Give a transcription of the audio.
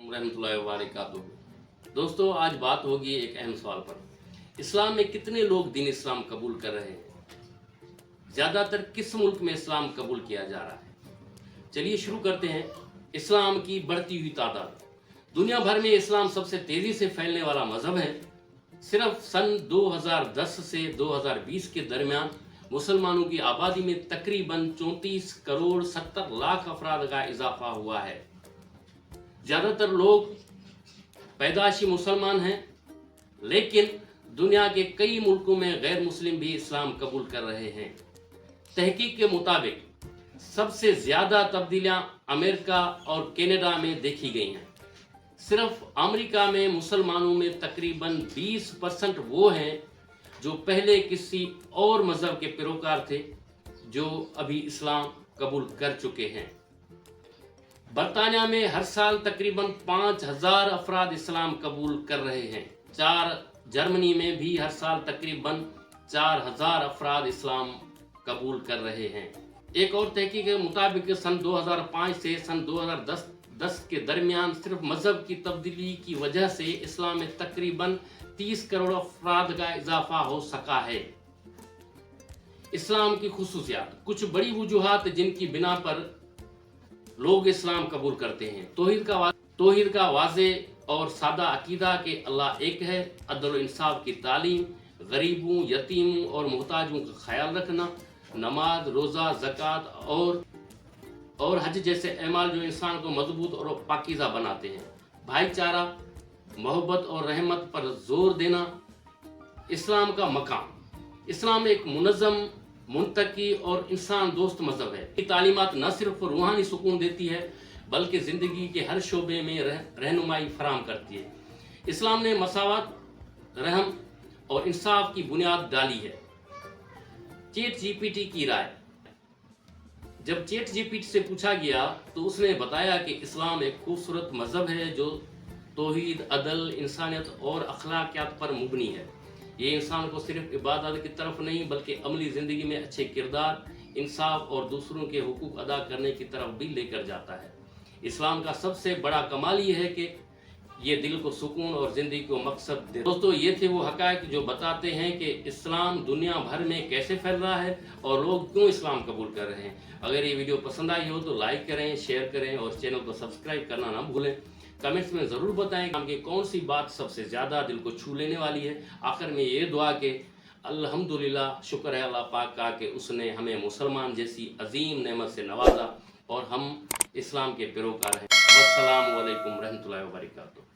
रहमतुल्लाहि व बरकातुहू। दोस्तों, आज बात होगी एक अहम सवाल पर। इस्लाम में कितने लोग दीन इस्लाम कबूल कर रहे हैं? ज़्यादातर किस मुल्क में इस्लाम कबूल किया जा रहा है? चलिए शुरू करते हैं। इस्लाम की बढ़ती हुई तादाद। दुनिया भर में इस्लाम सबसे तेज़ी से फैलने वाला मज़हब है। सिर्फ सन 2010 से 2020 के दरमियान मुसलमानों की आबादी में तकरीबन 34 करोड़ 70 लाख अफराद का इजाफा हुआ है। ज़्यादातर लोग पैदाइशी मुसलमान हैं, लेकिन दुनिया के कई मुल्कों में गैर मुस्लिम भी इस्लाम कबूल कर रहे हैं। तहकीक के मुताबिक सबसे ज़्यादा तब्दीलियां अमेरिका और कनाडा में देखी गई हैं। सिर्फ अमेरिका में मुसलमानों में तकरीबन 20% वो हैं जो पहले किसी और मज़हब के पैरोकार थे, जो अभी इस्लाम कबूल कर चुके हैं। बरतानिया में हर साल तकरीबन 5000 अफराद इस्लाम कबूल कर रहे हैं। जर्मनी में भी हर साल तकरीबन 4000 अफराद इस्लाम कबूल कर रहे हैं। एक और तहकीक के मुताबिक सन 2005 से सन 2010 के दरमियान सिर्फ मजहब की तब्दीली की वजह से इस्लाम में तकरीबन 30 करोड़ अफराद का इजाफा हो सका है। इस्लाम की खुसूसियात। कुछ बड़ी वजूहात जिनकी बिना पर लोग इस्लाम कबूल करते हैं। तौहीद का वाज़े और सादा अकीदा के अल्लाह एक है, अदल इंसाफ की तालीम, गरीबों, यतीमों और मोहताजों का ख्याल रखना, नमाज, रोज़ा, ज़कात और हज जैसे अमाल जो इंसान को मजबूत और पाकीज़ा बनाते हैं। भाईचारा, मोहब्बत और रहमत पर जोर देना। इस्लाम का मकाम। इस्लाम एक मुनज़्ज़म, मुंतकी और इंसान दोस्त मज़हब है। ये तालीमात न सिर्फ रूहानी सुकून देती है, बल्कि ज़िंदगी के हर शोबे में रहनुमाई फराहम करती है। इस्लाम ने मसावत, रहम और इंसाफ की बुनियाद डाली है। चैट जीपीटी की राय। जब चैट जीपीटी से पूछा गया तो उसने बताया कि इस्लाम एक खूबसूरत मज़हब है जो तौहीद, अदल, इंसानियत और अखलाकियात पर मुबनी है। ये इंसान को सिर्फ इबादत की तरफ नहीं बल्कि अमली ज़िंदगी में अच्छे किरदार, इंसाफ और दूसरों के हुकूक अदा करने की तरफ भी लेकर जाता है। इस्लाम का सबसे बड़ा कमाल ये है कि ये दिल को सुकून और ज़िंदगी को मकसद दे। दोस्तों, ये थे वो हक़ाइक़ जो बताते हैं कि इस्लाम दुनिया भर में कैसे फैल रहा है और लोग क्यों इस्लाम कबूल कर रहे हैं। अगर ये वीडियो पसंद आई हो तो लाइक करें, शेयर करें और चैनल को सब्सक्राइब करना ना भूलें। कमेंट्स में ज़रूर बताएं कि कौन सी बात सबसे ज़्यादा दिल को छू लेने वाली है। आखिर में ये दुआ के अल्हम्दुलिल्लाह, शुक्र है अल्लाह पाक का कि उसने हमें मुसलमान जैसी अजीम नेमत से नवाजा और हम इस्लाम के पैरोकार हैं। अस्सलामु अलैकुम रहमतुल्लाहि व बरकातुहू।